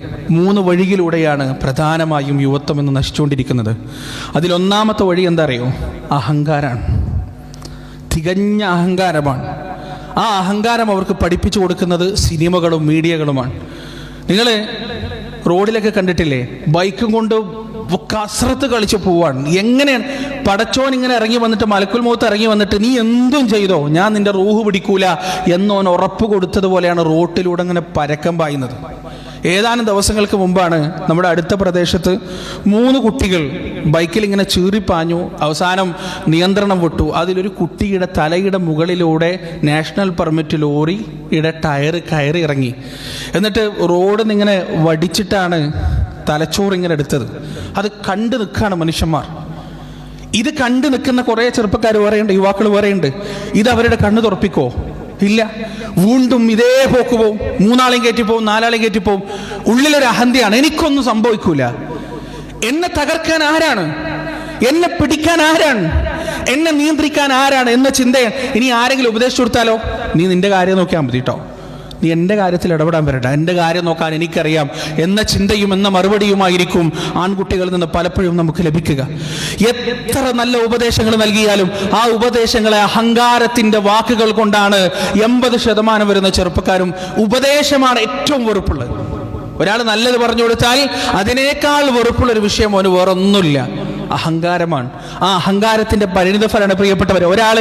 3 വഴിയിലൂടെയാണ് പ്രധാനമായും യുവത്വം എന്ന് നശിച്ചുകൊണ്ടിരിക്കുന്നത്. അതിലൊന്നാമത്തെ വഴി എന്താ അറിയോ? അഹങ്കാരമാണ്. തികഞ്ഞ അഹങ്കാരമാണ്. ആ അഹങ്കാരം അവർക്ക് പഠിപ്പിച്ചു കൊടുക്കുന്നത് സിനിമകളും മീഡിയകളുമാണ്. നിങ്ങൾ റോഡിലൊക്കെ കണ്ടിട്ടില്ലേ, ബൈക്കും കൊണ്ട് കസറത്ത് കളിച്ച് പോവാണ്. എങ്ങനെയാണ് പടച്ചോൻ ഇങ്ങനെ ഇറങ്ങി വന്നിട്ട്, മലക്കുൽ മൗത്ത് ഇറങ്ങി വന്നിട്ട് നീ എന്തും ചെയ്തോ, ഞാൻ നിന്റെ റൂഹ് പിടിക്കൂല എന്നോൻ ഉറപ്പ് കൊടുത്തതുപോലെയാണ് റോട്ടിലൂടെ ഇങ്ങനെ പരക്കം പായുന്നത്. ഏതാനും ദിവസങ്ങൾക്ക് മുമ്പാണ് നമ്മുടെ അടുത്ത പ്രദേശത്ത് 3 കുട്ടികൾ ബൈക്കിൽ ഇങ്ങനെ ചീറിപ്പാഞ്ഞു. അവസാനം നിയന്ത്രണം വിട്ടു. അതിലൊരു കുട്ടിയുടെ തലയുടെ മുകളിലൂടെ നാഷണൽ പെർമിറ്റ് ലോറിയുടെ ടയർ കയറി ഇറങ്ങി. എന്നിട്ട് റോഡിൽ നിന്ന് ഇങ്ങനെ വടിച്ചിട്ടാണ് തലച്ചോറിങ്ങനെ എടുത്തത്. അത് കണ്ടു നിൽക്കുകയാണ് മനുഷ്യന്മാർ. ഇത് കണ്ടു നിൽക്കുന്ന കുറേ ചെറുപ്പക്കാർ വേറെയുണ്ട്, യുവാക്കൾ വേറെയുണ്ട്. ഇത് അവരുടെ കണ്ണ് തുറപ്പിക്കോ? ഇല്ല. വീണ്ടും ഇതേ പോക്ക് പോവും. 3 ആളെയും കയറ്റിപ്പോവും, 4 ആളെയും കയറ്റിപ്പോവും. ഉള്ളിലൊരു അഹന്തയാണ്, എനിക്കൊന്നും സംഭവിക്കൂല. എന്നെ തകർക്കാൻ ആരാണ്? എന്നെ പിടിക്കാൻ ആരാണ്? എന്നെ നിയന്ത്രിക്കാൻ ആരാണ് എന്ന ചിന്തയാണ്. ഇനി ആരെങ്കിലും ഉപദേശിച്ചു കൊടുത്താലോ, നീ നിന്റെ കാര്യം നോക്കിയാൽ മതി കേട്ടോ, നീ എൻ്റെ കാര്യത്തിൽ ഇടപെടാൻ വരണ്ട, എൻ്റെ കാര്യം നോക്കാൻ എനിക്കറിയാം എന്ന ചിന്തയും എന്ന മറുപടിയുമായിരിക്കും ആൺകുട്ടികളിൽ നിന്ന് പലപ്പോഴും നമുക്ക് ലഭിക്കുക. എത്ര നല്ല ഉപദേശങ്ങൾ നൽകിയാലും ആ ഉപദേശങ്ങളെ അഹങ്കാരത്തിൻ്റെ വാക്കുകൾ കൊണ്ടാണ് 80% വരുന്ന ചെറുപ്പക്കാരും ഉപദേശമാണ് ഏറ്റവും വെറുപ്പുള്ളത്. ഒരാൾ നല്ലത് പറഞ്ഞു കൊടുത്താൽ അതിനേക്കാൾ വെറുപ്പുള്ളൊരു വിഷയം അവന് വേറൊന്നുമില്ല. അഹങ്കാരമാണ്. ആ അഹങ്കാരത്തിന്റെ പരിണിതഫലമാണ് പ്രിയപ്പെട്ടവരെ. ഒരാൾ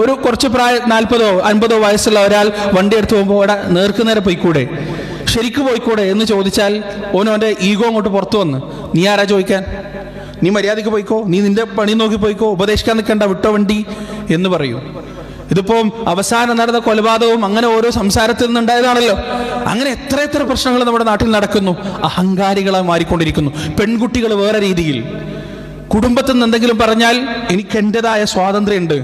ഒരു കുറച്ച് പ്രായം 40 50 വയസ്സുള്ള ഒരാൾ വണ്ടി എടുത്ത് പോകുമ്പോൾ അവിടെ നേർക്കുനേരെ പോയിക്കൂടെ, ശരിക്കും പോയിക്കൂടെ എന്ന് ചോദിച്ചാൽ ഓനോൻ്റെ ഈഗോ അങ്ങോട്ട് പുറത്തു വന്ന്, നീ ആരാ ചോദിക്കാൻ, നീ മര്യാദയ്ക്ക് പോയിക്കോ, നീ നിന്റെ പണി നോക്കി പോയിക്കോ, ഉപദേശിക്കാൻ നിൽക്കണ്ട, വിട്ടോ വണ്ടി എന്ന് പറയൂ. ഇതിപ്പം അവസാനം നടന്ന കൊലപാതകവും അങ്ങനെ ഓരോ സംസാരത്തിൽ നിന്നുണ്ടായതാണല്ലോ. അങ്ങനെ എത്ര പ്രശ്നങ്ങൾ നമ്മുടെ നാട്ടിൽ നടക്കുന്നു. അഹങ്കാരികളായി മാറിക്കൊണ്ടിരിക്കുന്നു. പെൺകുട്ടികൾ വേറെ രീതിയിൽ. കുടുംബത്തിൽ നിന്ന് എന്തെങ്കിലും പറഞ്ഞാൽ എനിക്ക് എൻ്റെതായ സ്വാതന്ത്ര്യമുണ്ട്,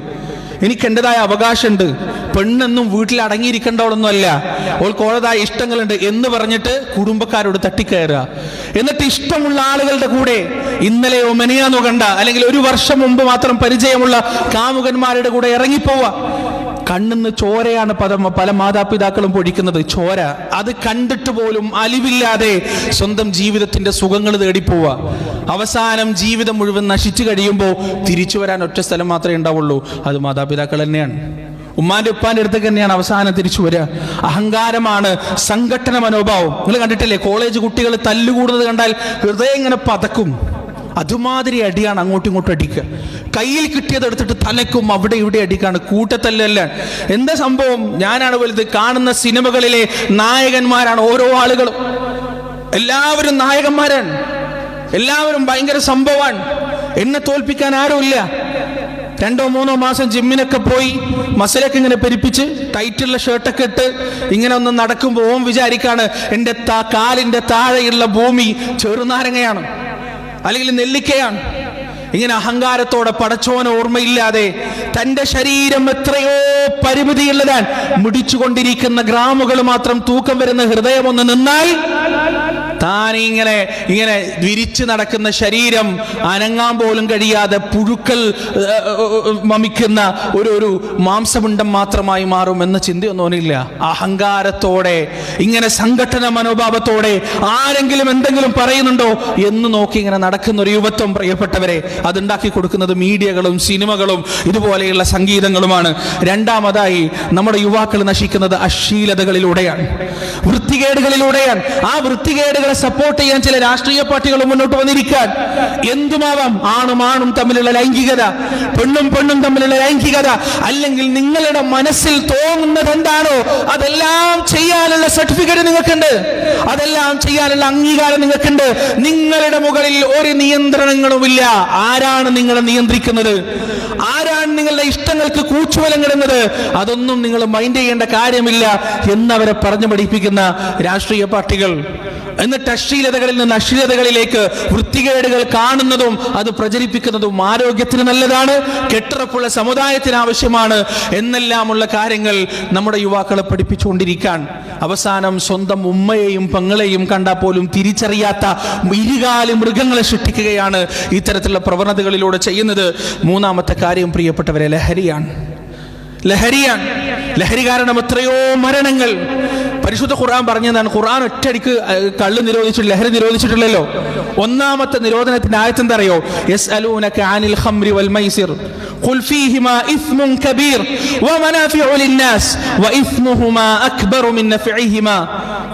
എനിക്ക് എൻ്റെതായ അവകാശമുണ്ട്, പെണ്ണെന്നും വീട്ടിൽ അടങ്ങിയിരിക്കേണ്ടവളൊന്നുമല്ല, അവൾക്ക് ഓളതായ ഇഷ്ടങ്ങളുണ്ട് എന്ന് പറഞ്ഞിട്ട് കുടുംബക്കാരോട് തട്ടിക്കയറുക. എന്നിട്ട് ഇഷ്ടമുള്ള ആളുകളുടെ കൂടെ ഇന്നലെയോ മെനയാന്നോ കണ്ട, അല്ലെങ്കിൽ 1 വർഷം മുമ്പ് മാത്രം പരിചയമുള്ള കാമുകന്മാരുടെ കൂടെ ഇറങ്ങിപ്പോവുക. കണ്ണിന്ന് ചോരയാണ് പല മാതാപിതാക്കളും പൊഴിക്കുന്നത്. ചോര അത് കണ്ടിട്ട് പോലും അലിവില്ലാതെ സ്വന്തം ജീവിതത്തിന്റെ സുഖങ്ങൾ തേടിപ്പോവുക. അവസാനം ജീവിതം മുഴുവൻ നശിച്ചു കഴിയുമ്പോൾ തിരിച്ചു വരാൻ ഒറ്റ സ്ഥലം മാത്രമേ ഉണ്ടാവുള്ളൂ, അത് മാതാപിതാക്കൾ തന്നെയാണ്. ഉമ്മാന്റെ ഉപ്പാന്റെ അടുത്തേക്ക് തന്നെയാണ് അവസാനം തിരിച്ചു വരിക. അഹങ്കാരമാണ്, സംഘടന മനോഭാവം. നിങ്ങൾ കണ്ടിട്ടില്ലേ, കോളേജ് കുട്ടികൾ തല്ലുകൂടുന്നത് കണ്ടാൽ ഹൃദയം ഇങ്ങനെ പതക്കും. അതുമാതിരി അടിയാണ് അങ്ങോട്ടും ഇങ്ങോട്ടും അടിക്കുക. കയ്യിൽ കിട്ടിയത് എടുത്തിട്ട് തലക്കും അവിടെ ഇവിടെ അടിക്കാണ്, കൂട്ടത്തല്ലല്ല. എന്താ സംഭവം? ഞാനാണ് വലുത്. കാണുന്ന സിനിമകളിലെ നായകന്മാരാണ് ഓരോ ആളുകളും. എല്ലാവരും നായകന്മാരാണ്, എല്ലാവരും ഭയങ്കര സംഭവമാണ്. എന്നെ തോൽപ്പിക്കാൻ ആരുമില്ല. 2-3 മാസം ജിമ്മിനൊക്കെ പോയി മസിലൊക്കെ ഇങ്ങനെ പെരിപ്പിച്ച് ടൈറ്റുള്ള ഷർട്ടൊക്കെ ഇട്ട് ഇങ്ങനെ ഒന്ന് നടക്കുമ്പോൾ ഓം വിചാരിക്കാണ് എൻ്റെ കാലിൻ്റെ താഴെയുള്ള ഭൂമി ചെറുനാരങ്ങയാണ്, അല്ലെങ്കിൽ നെല്ലിക്കയാണ്. ഇങ്ങനെ അഹങ്കാരത്തോടെ പടച്ചോന ഓർമ്മയില്ലാതെ തൻ്റെ ശരീരം എത്രയോ പരിമിതിയുള്ളതാണ്, മുടിച്ചുകൊണ്ടിരിക്കുന്ന ഗ്രാമുകൾ മാത്രം തൂക്കം വരുന്ന ഹൃദയം ഒന്ന് നിന്നാൽ താനിങ്ങനെ വിരിച്ചു നടക്കുന്ന ശരീരം അനങ്ങാൻ പോലും കഴിയാതെ പുഴുക്കൾ മമിക്കുന്ന ഒരു മാംസപിണ്ഡം മാത്രമായി മാറും എന്ന ചിന്തയൊന്നുമില്ല. അഹങ്കാരത്തോടെ ഇങ്ങനെ സംഘടന മനോഭാവത്തോടെ ആരെങ്കിലും എന്തെങ്കിലും പറയുന്നുണ്ടോ എന്ന് നോക്കി ഇങ്ങനെ നടക്കുന്ന ഒരു യുവത്വം, പ്രിയപ്പെട്ടവരെ, അതുണ്ടാക്കി കൊടുക്കുന്നത് മീഡിയകളും സിനിമകളും ഇതുപോലെയുള്ള സംഗീതങ്ങളുമാണ്. രണ്ടാമതായി നമ്മുടെ യുവാക്കൾ നശിക്കുന്നത് അശ്ലീലതകളിലൂടെയാണ്, വൃത്തികേടുകളിലൂടെയാണ്. ആ വൃത്തികേടുകൾ സപ്പോർട്ട് ചെയ്യാൻ ചില രാഷ്ട്രീയ പാർട്ടികൾ മുന്നോട്ട് വന്നിരിക്കാൻ. എന്തുമാവാം, ആണും തമ്മിലുള്ള ലൈംഗികത, പെണ്ണും തമ്മിലുള്ള ലൈംഗികത, അല്ലെങ്കിൽ നിങ്ങളുടെ മനസ്സിൽ തോന്നുന്നത് എന്താണോ അതെല്ലാം ചെയ്യാനുള്ള സർട്ടിഫിക്കറ്റ് നിങ്ങൾക്കുണ്ട്, അതെല്ലാം ചെയ്യാനുള്ള അംഗീകാരം നിങ്ങൾക്കുണ്ട്. നിങ്ങളുടെ മുകളിൽ ഒരു നിയന്ത്രണങ്ങളുമില്ല. ആരാണ് നിങ്ങളെ നിയന്ത്രിക്കുന്നത്? ആരാണ് നിങ്ങളുടെ ഇഷ്ടങ്ങൾക്ക് കൂച്ചുവലങ്ങിടുന്നത്? അതൊന്നും നിങ്ങൾ മൈൻഡ് ചെയ്യേണ്ട കാര്യമില്ല എന്നവരെ പറഞ്ഞു പഠിപ്പിക്കുന്ന രാഷ്ട്രീയ പാർട്ടികൾ. എന്നിട്ട് അശ്ലീലതകളിൽ നിന്ന് അശ്ലീലതകളിലേക്ക് വൃത്തികേടുകൾ കാണുന്നതും അത് പ്രചരിപ്പിക്കുന്നതും ആരോഗ്യത്തിന് നല്ലതാണ്, കെട്ടുറപ്പുള്ള സമുദായത്തിന് ആവശ്യമാണ് എന്നെല്ലാമുള്ള കാര്യങ്ങൾ നമ്മുടെ യുവാക്കളെ പഠിപ്പിച്ചുകൊണ്ടിരിക്കാൻ അവസാനം സ്വന്തം ഉമ്മയെയും പെങ്ങളെയും കണ്ടാൽ പോലും തിരിച്ചറിയാത്ത ഇരുകാലി മൃഗങ്ങളെ സൃഷ്ടിക്കുകയാണ് ഇത്തരത്തിലുള്ള പ്രവണതകളിലൂടെ ചെയ്യുന്നത്. മൂന്നാമത്തെ കാര്യം, പ്രിയപ്പെട്ടവരെ, ലഹരിയാണ്. ലഹരി കാരണം എത്രയോ മരണങ്ങൾ. പരിശുദ്ധ ഖുർആൻ പറഞ്ഞതാണ്. ഖുർആൻ ഒറ്റയടിക്ക് കള്ള് നിരോധിച്ചിട്ട് ലഹരി നിരോധിച്ചിട്ടില്ലല്ലോ. ഒന്നാമത്തെ നിരോധനത്തിന്റെ ആയത്ത് എന്താ അറിയോ? യസ്അലൂനക അനിൽ ഖംറി വൽ മൈസിർ ഖുൽ ഫീഹിമാ ഇസ്മുൻ കബീർ വമനാഫിഉ ലിന്നാസ് വഇസ്മുഹുമാ അക്ബറു മിൻ നഫഇഹിമാ.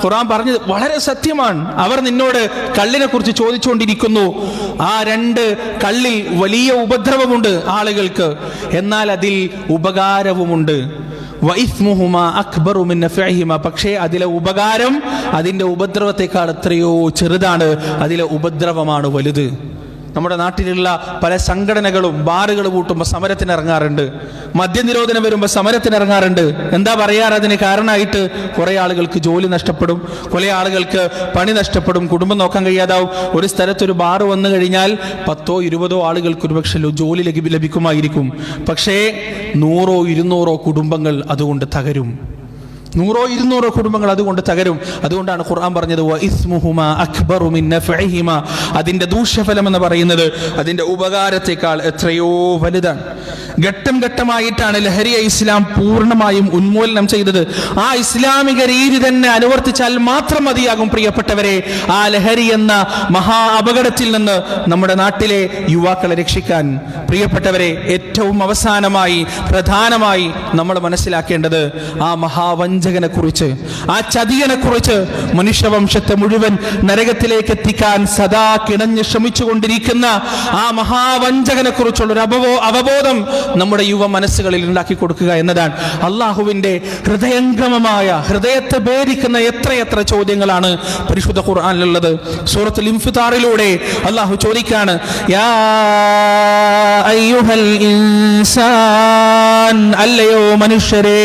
ഖുർആൻ പറഞ്ഞത് വളരെ സത്യമാണ്. അവർ നിന്നോട് കള്ളിനെ കുറിച്ച് ചോദിച്ചുകൊണ്ടിരിക്കുന്നു. ആ രണ്ട് കള്ളിൽ വലിയ ഉപദ്രവമുണ്ട് ആളുകൾക്ക്, എന്നാൽ അതിൽ ഉപകാരവുമുണ്ട്. വഇസ്മുഹുമാ അക്ബറു മിൻ നഫഇഹിമാ. പക്ഷേ അതിലെ ഉപകാരം അതിന്റെ ഉപദ്രവത്തെക്കാൾ എത്രയോ ചെറുതാണ്. അതിലെ ഉപദ്രവമാണ് വലുത്. നമ്മുടെ നാട്ടിലുള്ള പല സംഘടനകളും ബാറുകൾ പൂട്ടുമ്പോൾ സമരത്തിനിറങ്ങാറുണ്ട്, മദ്യനിരോധനം വരുമ്പോൾ സമരത്തിനിറങ്ങാറുണ്ട്. എന്താ പറയാറ്? അതിന് കാരണമായിട്ട് കുറേ ആളുകൾക്ക് ജോലി നഷ്ടപ്പെടും, കുറേ ആളുകൾക്ക് പണി നഷ്ടപ്പെടും, കുടുംബം നോക്കാൻ കഴിയാതാവും. ഒരു സ്ഥലത്തൊരു ബാറ് വന്നു കഴിഞ്ഞാൽ 10ഓ 20ഓ ആളുകൾക്ക് ഒരുപക്ഷെ ജോലി ലഭിക്കുമായിരിക്കും. പക്ഷേ 100ഓ 200ഓ കുടുംബങ്ങൾ അതുകൊണ്ട് തകരും. 100ഓ 200ഓ കുടുംബങ്ങൾ അതുകൊണ്ട് തകരും. അതുകൊണ്ടാണ് ഖുർആൻ പറഞ്ഞത് വഇസ്മുഹുമാ അക്ബറു മിൻ നഫഇഹിമാ. അതിന്റെ ദൂഷ്യഫലം എന്ന് പറയുന്നത് അതിന്റെ ഉപകാരത്തെക്കാൾ എത്രയോ വലുതാണ്. ഘട്ടം ഘട്ടമായിട്ടാണ് ലഹരിയെ ഇസ്ലാം പൂർണ്ണമായും ഉന്മൂലനം ചെയ്തത്. ആ ഇസ്ലാമിക രീതി തന്നെ അനുവർത്തിച്ചാൽ മാത്രം മതിയാകും പ്രിയപ്പെട്ടവരെ ആ ലഹരി എന്ന മഹാ അപകടത്തിൽ നിന്ന് നമ്മുടെ നാട്ടിലെ യുവാക്കളെ രക്ഷിക്കാൻ. പ്രിയപ്പെട്ടവരെ, ഏറ്റവും അവസാനമായി പ്രധാനമായി നമ്മൾ മനസ്സിലാക്കേണ്ടത് ആ മഹാവഞ്ചകനെ കുറിച്ച്, ആ ചതിയനെ കുറിച്ച്, മനുഷ്യവംശത്തെ മുഴുവൻ നരകത്തിലേക്ക് എത്തിക്കാൻ സദാ കിണഞ്ഞ് ശ്രമിച്ചുകൊണ്ടിരിക്കുന്ന ആ മഹാവഞ്ചകനെ കുറിച്ചുള്ള ഒരു അവബോധം നമ്മുടെ യുവ മനസ്സുകളിൽ ഉണ്ടാക്കി കൊടുക്കുക എന്നതാണ്. അള്ളാഹുവിന്റെ ഹൃദയംഗമമായ, ഹൃദയത്തെ ഭേദിക്കുന്ന എത്രയെത്ര ചോദ്യങ്ങളാണ് പരിശുദ്ധ ഖുർആനിലുള്ളത്. സൂറത്തുൽ ഇൻഫിതാറിലൂടെ അള്ളാഹു ചോദിക്കാണ്, യാ അയ്യുഹൽ ഇൻസാൻ, അല്ലയോ മനുഷ്യരെ,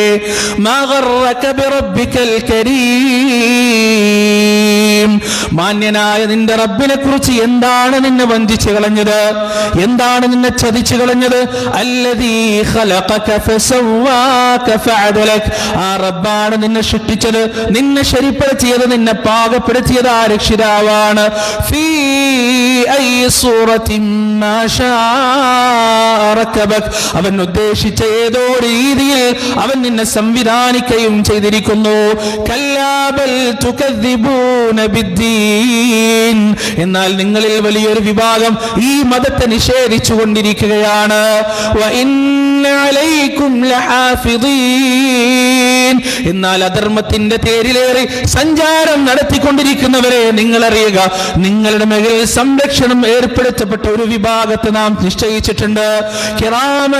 മാ ഗർറക ബിറബ്ബിക്കൽ കരീം, മാന്യനായ നിന്റെ റബ്ബിനെ കുറിച്ച് എന്താണ് നിന്നെ വഞ്ചിച്ചു കളഞ്ഞത്, എന്താണ് നിന്നെ ചതിച്ചു കളഞ്ഞത്? അല്ലദീ ഖലഖക ഫസവ്വാക ഫഅദലക, ആ റബ്ബാണ് നിന്നെ സൃഷ്ടിച്ചത്, നിന്നെ ശരിപ്പെടുത്തിയത്, നിന്നെ പാകപ്പെടുത്തിയത് ആ രക്ഷിതാവാണ്. ഫീ ഐ സൂറത്തിൻ മാ ശാഅ റകബക, അവൻ ഉദ്ദേശിച്ച ഏതോ രീതിയിൽ അവൻ നിന്നെ സംവിധാനിക്കുകയും ചെയ്തിരിക്കുന്നു. കല്ലാ ബൽ തുകദ്ദിബൂന ബിദ്ദീൻ, എന്നാൽ നിങ്ങളിൽ വലിയൊരു വിഭാഗം ഈ മതത്തെ നിഷേധിച്ചു കൊണ്ടിരിക്കുകയാണ്. വഇന്ന അലൈക്കും ലഹാഫിദീൻ, എന്നാൽ അധർമ്മത്തിന്റെ തേരിലേറി സഞ്ചാരം നടത്തിക്കൊണ്ടിരിക്കുന്നവരെ നിങ്ങൾ അറിയുക, നിങ്ങളുടെ മേഖലയിൽ സംരക്ഷണം ഏർപ്പെടുത്തപ്പെട്ട ഒരു വിഭാഗത്തെ നാം നിശ്ചയിച്ചിട്ടുണ്ട്. കിറാമ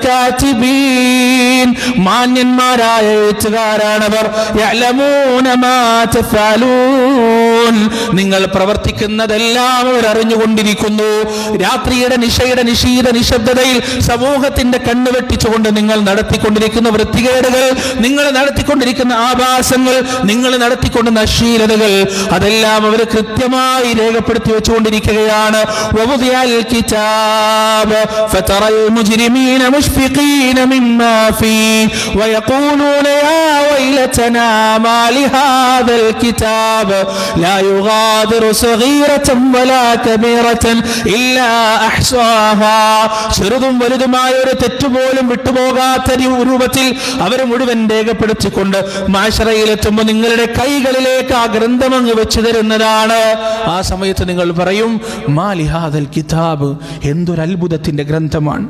കാതിബീൻ, മാന്യന്മാരായ എഴുത്തുകാരാണവർ. യഅലമൂന മാ തഫഅലൂൻ, നിങ്ങൾ പ്രവർത്തിക്കുന്നതെല്ലാം അവർ അറിഞ്ഞുകൊണ്ടിരിക്കുന്നു. രാത്രിയുടെ നിശബ്ദതയിൽ സമൂഹത്തിന്റെ കണ്ണ് വെട്ടിച്ചുകൊണ്ട് നിങ്ങൾ നടത്തിക്കൊണ്ടിരിക്കുന്ന വൃത്തികേടുകൾ, നിങ്ങൾ നടത്തിക്കൊണ്ടിരിക്കുന്ന ആഭാസങ്ങൾ, നിങ്ങൾ നടത്തിക്കൊണ്ടുന്ന അശ്ലീലതകൾ, അതെല്ലാം അവർ കൃത്യമായി രേഖപ്പെടുത്തി വെച്ചുകൊണ്ടിരിക്കുകയാണ്. വവുദിഅൽ കിതാബ് ഫതറൽ മുജ്രിമീന മുശ്ഫിഖീന മിമ്മാ ഫീഹി വയഖൂലൂന യാ വൈലതനാ മാ ലിഹാദൽ കിതാബ് ലാ യുഗാദിറു സഗീറതൻ വലാ കബീറതൻ ഇല്ലാ അഹ്സാഹാ, ചെറുതും വലുതുമായ ഒരു തെറ്റുപോലും വിട്ടുപോകാത്ത രൂപത്തിൽ അവർ മുഴുവൻ രേഖപ്പെടുത്തിക്കൊണ്ട് മാശറയിലെത്തുമ്പോൾ നിങ്ങളുടെ കൈകളിലേക്ക് ആ ഗ്രന്ഥം അങ്ങ് വെച്ചു തരുന്നതാണ്. ആ സമയത്ത് നിങ്ങൾ പറയും, മാ ലിഹാദൽ കിതാബ്, എന്തൊരത്ഭുതത്തിന്റെ ഗ്രന്ഥമാണ്,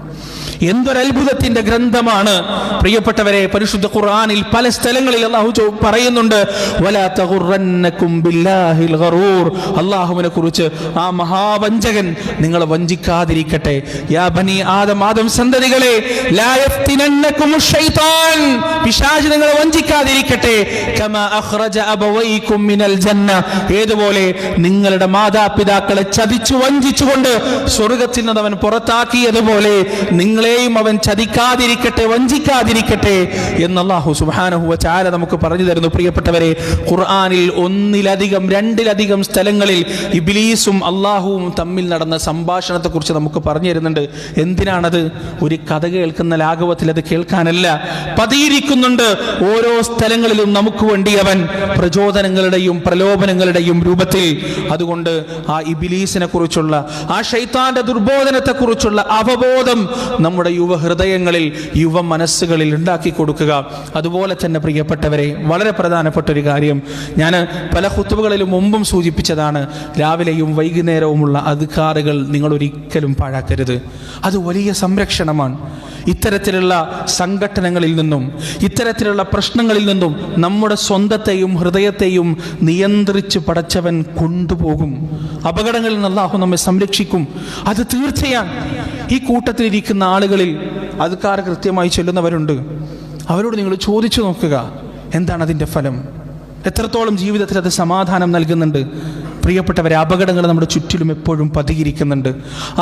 എന്തൊരത്ഭുതത്തിന്റെ ഗ്രന്ഥമാണ്. പ്രിയപ്പെട്ടവരെ, പരിശുദ്ധ ഖുർആനിൽ പല സ്ഥലങ്ങളിൽ അല്ലാഹു പറയുന്നുണ്ട്, വലാ തഗുറന്നകും ബില്ലാഹിൽ ഗറൂർ, അല്ലാഹുവിനെ കുറിച്ച് ആ മഹാവഞ്ചകൻ നിങ്ങളെ വഞ്ചിക്കാതിരിക്കട്ടെ. യാ ബനി ആദം, ആദം സന്തതികളെ, ലാ യഫ്തിനന്നകും ശൈത്താൻ, പിശാച് നിങ്ങളെ വഞ്ചിക്കാതിരിക്കട്ടെ. കമാ അഖ്റജ അബവൈകും മിനൽ ജന്ന, ഏതുപോലെ നിങ്ങളുടെ മാതാപിതാക്കളെ ചതിച്ചു വഞ്ചിച്ചുകൊണ്ട് സ്വർഗ്ഗത്തിൽ നിന്ന് അവൻ പുറത്താക്കിയതുപോലെ നിങ്ങളെയും അവൻ ചതിക്കാതിരിക്കട്ടെ, വഞ്ചിക്കാതിരിക്കട്ടെ എന്ന് അല്ലാഹു സുബ്ഹാനഹു വ തആല നമുക്ക് പറഞ്ഞു തരുന്നു. പ്രിയപ്പെട്ടവരെ, ഖുർആനിൽ ഒന്നിലധികം, രണ്ടിലധികം സ്ഥലങ്ങളിൽ ഇബ്ലീസും അല്ലാഹുവും തമ്മിൽ നടന്ന സംഭാഷണത്തെ കുറിച്ച് നമുക്ക് പറഞ്ഞു തരുന്നുണ്ട്. എന്തിനാണത്? ഒരു കഥ കേൾക്കുന്ന ലാഘവത്തിൽ അത് കേൾക്കാനല്ല, പതിയിരിക്കുന്നുണ്ട് ഓരോ സ്ഥലങ്ങളിലും നമുക്ക് വേണ്ടി അവൻ പ്രചോദനങ്ങളുടെയും പ്രലോഭനങ്ങളുടെയും രൂപത്തിൽ. അതുകൊണ്ട് ആ ഇബ്ലീസിനെ കുറിച്ചുള്ള, ആ ശൈത്താന്റെ ദുർബോധനത്തെ കുറിച്ചുള്ള അവബോധം നമ്മുടെ നമ്മുടെ യുവഹൃദയങ്ങളിൽ യുവ മനസ്സുകളിൽ ഉണ്ടാക്കി കൊടുക്കുക. അതുപോലെ തന്നെ പ്രിയപ്പെട്ടവരെ, വളരെ പ്രധാനപ്പെട്ട ഒരു കാര്യം ഞാൻ പല ഖുതുബകളിലും മുമ്പും സൂചിപ്പിച്ചതാണ്. രാവിലെയും വൈകുന്നേരവുമുള്ള അദ്കാറുകൾ നിങ്ങൾ ഒരിക്കലും പാഴാക്കരുത്. അത് വലിയ സംരക്ഷണമാണ്. ഇത്തരത്തിലുള്ള സംഘട്ടനങ്ങളിൽ നിന്നും ഇത്തരത്തിലുള്ള പ്രശ്നങ്ങളിൽ നിന്നും നമ്മുടെ സ്വന്തത്തെയും ഹൃദയത്തെയും നിയന്ത്രിച്ച് പടച്ചവൻ കൊണ്ടുപോകും. അപകടങ്ങളിൽ നിന്ന് അല്ലാഹു നമ്മെ സംരക്ഷിക്കും. അത് തീർച്ചയാണ്. ഈ കൂട്ടത്തിലിരിക്കുന്ന ആളുകളിൽ അദ്കാർ കൃത്യമായി ചൊല്ലുന്നവരുണ്ട്. അവരോട് നിങ്ങൾ ചോദിച്ചു നോക്കുക, എന്താണ് അതിൻ്റെ ഫലം? എത്രത്തോളം ജീവിതത്തിൽ അത് സമാധാനം നൽകുന്നുണ്ട്? പ്രിയപ്പെട്ടവരെ, അപകടങ്ങൾ നമ്മുടെ ചുറ്റിലും എപ്പോഴും പതിയിരിക്കുന്നുണ്ട്.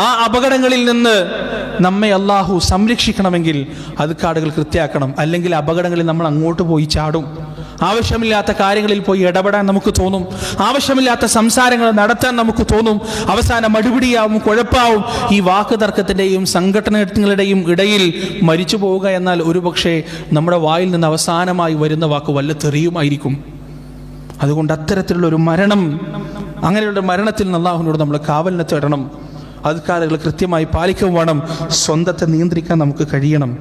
ആ അപകടങ്ങളിൽ നിന്ന് നമ്മെ അല്ലാഹു സംരക്ഷിക്കണമെങ്കിൽ അദ്കാറുകൾ കൃത്യമാക്കണം. അല്ലെങ്കിൽ അപകടങ്ങളിൽ നമ്മൾ അങ്ങോട്ട് പോയി ചാടും. ആവശ്യമില്ലാത്ത കാര്യങ്ങളിൽ പോയി ഇടപെടാൻ നമുക്ക് തോന്നും. ആവശ്യമില്ലാത്ത സംസാരങ്ങൾ നടത്താൻ നമുക്ക് തോന്നും. അവസാനം അടിപിടിയാവും, കുഴപ്പാവും. ഈ വാക്ക് തർക്കത്തിൻ്റെയും സംഘടനകളുടെയും ഇടയിൽ മരിച്ചു പോവുക എന്നാൽ ഒരുപക്ഷെ നമ്മുടെ വായിൽ നിന്ന് അവസാനമായി വരുന്ന വാക്ക് വല്ല തെറിയുമായിരിക്കും. അതുകൊണ്ട് അത്തരത്തിലുള്ള ഒരു മരണം, അങ്ങനെയുള്ള മരണത്തിൽ നിന്ന് അല്ലാഹുവിനോട് നമ്മൾ കാവലിനെ തേടണം. അദ്കാറുകൾ കൃത്യമായി പാലിക്കുകയും വേണം. സ്വന്തത്തെ നിയന്ത്രിക്കാൻ നമുക്ക് കഴിയണം.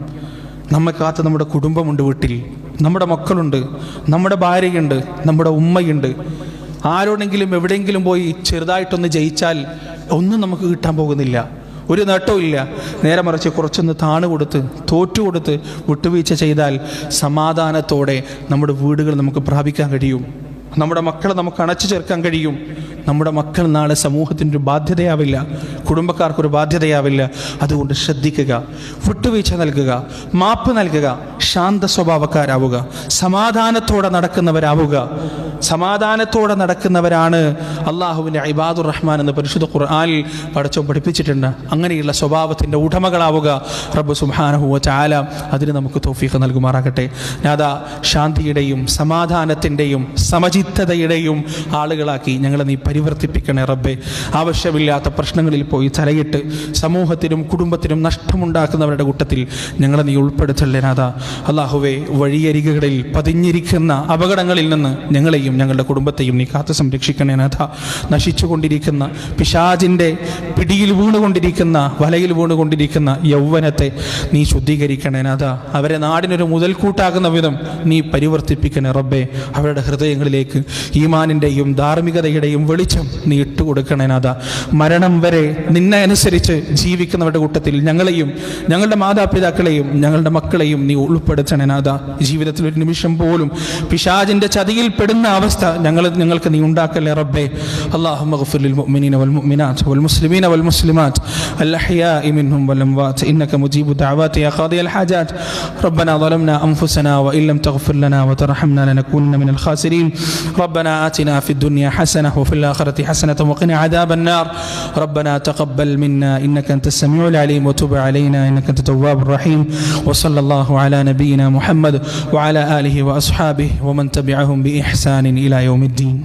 നമ്മെ കാത്ത് നമ്മുടെ കുടുംബമുണ്ട്, വീട്ടിൽ നമ്മുടെ മക്കളുണ്ട്, നമ്മുടെ ഭാര്യയുണ്ട്, നമ്മുടെ ഉമ്മയുണ്ട്. ആരോടെങ്കിലും എവിടെയെങ്കിലും പോയി ചെറുതായിട്ടൊന്ന് ജയിച്ചാൽ ഒന്നും നമുക്ക് കിട്ടാൻ പോകുന്നില്ല. ഒരു നേട്ടവും ഇല്ല. നേരെ മറിച്ച് കുറച്ചൊന്ന് താണുകൊടുത്ത് തോറ്റുകൊടുത്ത് വിട്ടുവീഴ്ച ചെയ്താൽ സമാധാനത്തോടെ നമ്മുടെ വീടുകൾ നമുക്ക് പ്രാപിക്കാൻ കഴിയും. നമ്മുടെ മക്കളെ നമുക്ക് അണച്ചു ചേർക്കാൻ കഴിയും. നമ്മുടെ മക്കൾ നാളെ സമൂഹത്തിൻ്റെ ഒരു ബാധ്യതയാവില്ല, കുടുംബക്കാർക്കൊരു ബാധ്യതയാവില്ല. അതുകൊണ്ട് ശ്രദ്ധിക്കുക, വിട്ടുവീഴ്ച നൽകുക, മാപ്പ് നൽകുക, ശാന്ത സ്വഭാവക്കാരാവുക, സമാധാനത്തോടെ നടക്കുന്നവരാവുക. സമാധാനത്തോടെ നടക്കുന്നവരാണ് അള്ളാഹുവിൻ്റെ ഇബാദുർ റഹ്മാൻ എന്ന് പരിശുദ്ധ ഖുർആനിൽ പടച്ചോൻ പഠിപ്പിച്ചിട്ടുണ്ട്. അങ്ങനെയുള്ള സ്വഭാവത്തിൻ്റെ ഉടമകളാവുക. റബ്ബ് സുബ്ഹാനഹു വ തആല അതിന് നമുക്ക് തൗഫീഖ് നൽകുമാറാകട്ടെ. നാദാ, ശാന്തിയുടെയും സമാധാനത്തിൻ്റെയും സമചിത്തതയുടെയും ആളുകളാക്കി ഞങ്ങളെ നീ പരിവർത്തിപ്പിക്കണേ റബ്ബേ. ആവശ്യമില്ലാത്ത പ്രശ്നങ്ങളിൽ പോയി തലയിട്ട് സമൂഹത്തിനും കുടുംബത്തിനും നഷ്ടമുണ്ടാക്കുന്നവരുടെ കൂട്ടത്തിൽ ഞങ്ങളെ നീ ഉൾപ്പെടുത്തല്ലേ നാദാ. അല്ലാഹുവേ, വഴിയരികുകളിൽ പതിഞ്ഞിരിക്കുന്ന അപകടങ്ങളിൽ നിന്ന് ഞങ്ങളെയും ഞങ്ങളുടെ കുടുംബത്തെയും നീ കാത്തു സംരക്ഷിക്കണേ നാഥ. നശിച്ചുകൊണ്ടിരിക്കുന്ന പിശാചിൻ്റെ പിടിയിൽ വീണുകൊണ്ടിരിക്കുന്ന വലയിൽ വീണുകൊണ്ടിരിക്കുന്ന യൗവനത്തെ നീ ശുദ്ധീകരിക്കണേ നാഥ. അവരെ നാടിനൊരു മുതൽക്കൂട്ടാകുന്ന വിധം നീ പരിവർത്തിപ്പിക്കണേ റബ്ബേ. അവരുടെ ഹൃദയങ്ങളിലേക്ക് ഈമാനിൻ്റെയും ധാർമ്മികതയുടെയും വെളിച്ചം നീ ഇട്ടുകൊടുക്കണേ നാഥ. മരണം വരെ നിന്നെ അനുസരിച്ച് ജീവിക്കുന്നവരുടെ കൂട്ടത്തിൽ ഞങ്ങളെയും ഞങ്ങളുടെ മാതാപിതാക്കളെയും ഞങ്ങളുടെ മക്കളെയും നീ ഉൾപ്പെടുത്തണേ നാഥ. ജീവിതത്തിൽ ഒരു നിമിഷം പോലും പിശാചിൻ്റെ ചതിയിൽ പെടുന്ന അവസ്ഥ ഞങ്ങൾക്ക് നീ ഉണ്ടാക്കല്ലേ റബ്ബേ. അല്ലാഹുമ്മ ഗ്ഫിർ ലിൽ മുഅ്മിനീന വൽ മുഅ്മിനാത്ത് വൽ മുസ്ലിമീന വൽ മുസ്ലിമാത്ത് അൽ അഹ്യാഇ മിൻഹും വൽ അംവാത്ത് ഇന്നക മുജീബു ദഅവാതി യാ ഖാദിയൽ ഹാജാത്ത്. റബ്ബനാ ളലംനാ അൻഫുസനാ വ ഇൻ ലം തഗ്ഫിർ ലനാ വ തർഹംനാ ലനകൂനന്ന മിനൽ ഖാസിരീൻ. റബ്ബനാ ആതിനാ ഫിദ് ദുനിയ ഹസനഹ വഫിൽ ആഖിറതി ഹസനത വഖിനാ അദാബൻ നാർ. റബ്ബനാ തഖബ്ബൽ മിന്നാ ഇന്നക അൻതസ് സമീഉൽ അലീം വതുബ് അലൈനാ ഇന്നക അൻത തവ്വാബുർ റഹീം. വസല്ലല്ലാഹു അലാ നബിയിനാ മുഹമ്മദ് വഅലാ ആലിഹി വഅസ്ഹാബിഹി വമൻ തബിഅഹും ബിഇഹ്സാനിൻ ഇലാ യൗമിദ്ദീൻ.